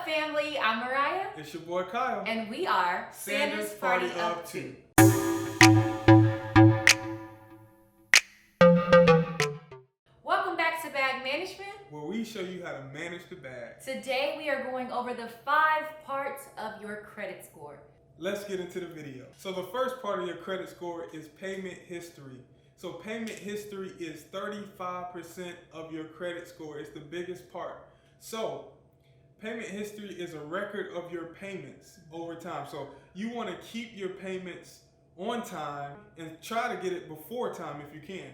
family? I'm Mariah. It's your boy Kyle. And we are Sanders Party of Two. Welcome back to Bag Management, where we show you how to manage the bag. Today we are going over the 5 parts of your credit score. Let's get into the video. So the first part of your credit score is payment history. So payment history is 35% of your credit score. It's the biggest part. So payment history is a record of your payments over time. So you want to keep your payments on time and try to get it before time if you can.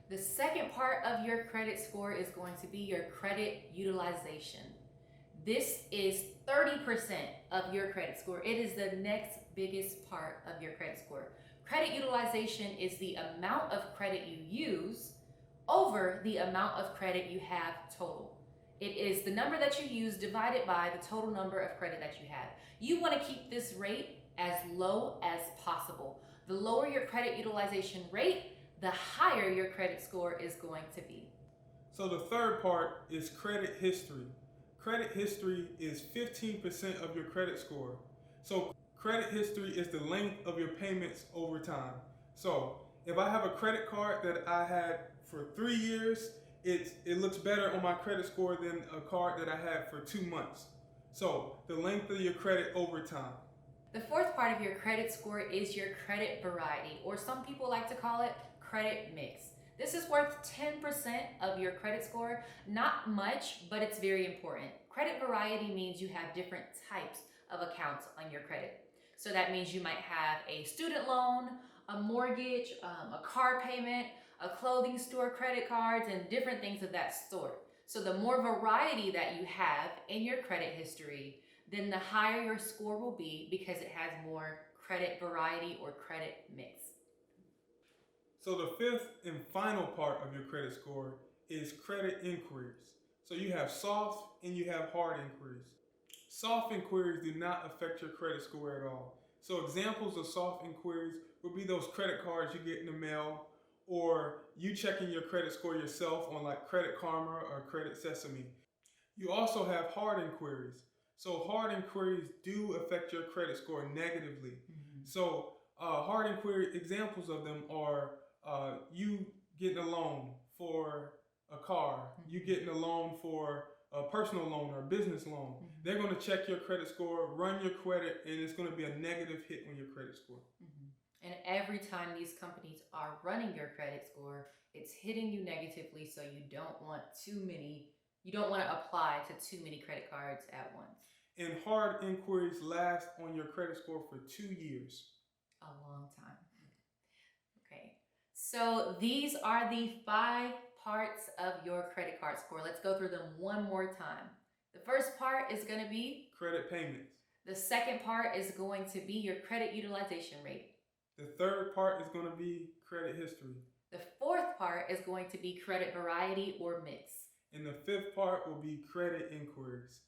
The second part of your credit score is going to be your credit utilization. This is 30% of your credit score. It is the next biggest part of your credit score. Credit utilization is the amount of credit you use over the amount of credit you have total. It is the number that you use divided by the total number of credit that you have. You want to keep this rate as low as possible. The lower your credit utilization rate, the higher your credit score is going to be. So the third part is credit history. Credit history is 15% of your credit score. So credit history is the length of your payments over time. So if I have a credit card that I had for 3 years, it looks better on my credit score than a card that I had for 2 months. So the length of your credit over time. The fourth part of your credit score is your credit variety, or some people like to call it credit mix. This is worth 10% of your credit score. Not much, but it's very important. Credit variety means you have different types of accounts on your credit. So that means you might have a student loan, a mortgage, a car payment, a clothing store, credit cards, and different things of that sort. So the more variety that you have in your credit history, then the higher your score will be because it has more credit variety or credit mix. So the fifth and final part of your credit score is credit inquiries. So you have soft and you have hard inquiries. Soft inquiries do not affect your credit score at all. So examples of soft inquiries would be those credit cards you get in the mail, or you checking your credit score yourself on like Credit Karma or Credit Sesame. You also have hard inquiries. So hard inquiries do affect your credit score negatively. So hard inquiry examples of them are you getting a loan for a car, you getting a loan for a personal loan or a business loan. They're going to check your credit score, run your credit, and it's going to be a negative hit on your credit score. And every time these companies are running your credit score, it's hitting you negatively, so you don't want to apply to too many credit cards at once. And hard inquiries last on your credit score for 2 years. A long time. Okay, so these are the 5 parts of your credit card score. Let's go through them one more time. The first part is going to be credit payments. The second part is going to be your credit utilization rate. The third part is going to be credit history. The fourth part is going to be credit variety or mix. And the fifth part will be credit inquiries.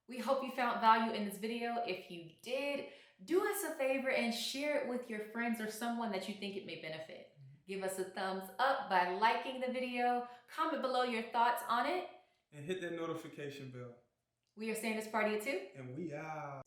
We hope you found value in this video. If you did, do us a favor and share it with your friends or someone that you think it may benefit. Give us a thumbs up by liking the video, comment below your thoughts on it, and hit that notification bell. We are Sanders Party of Two. And we out.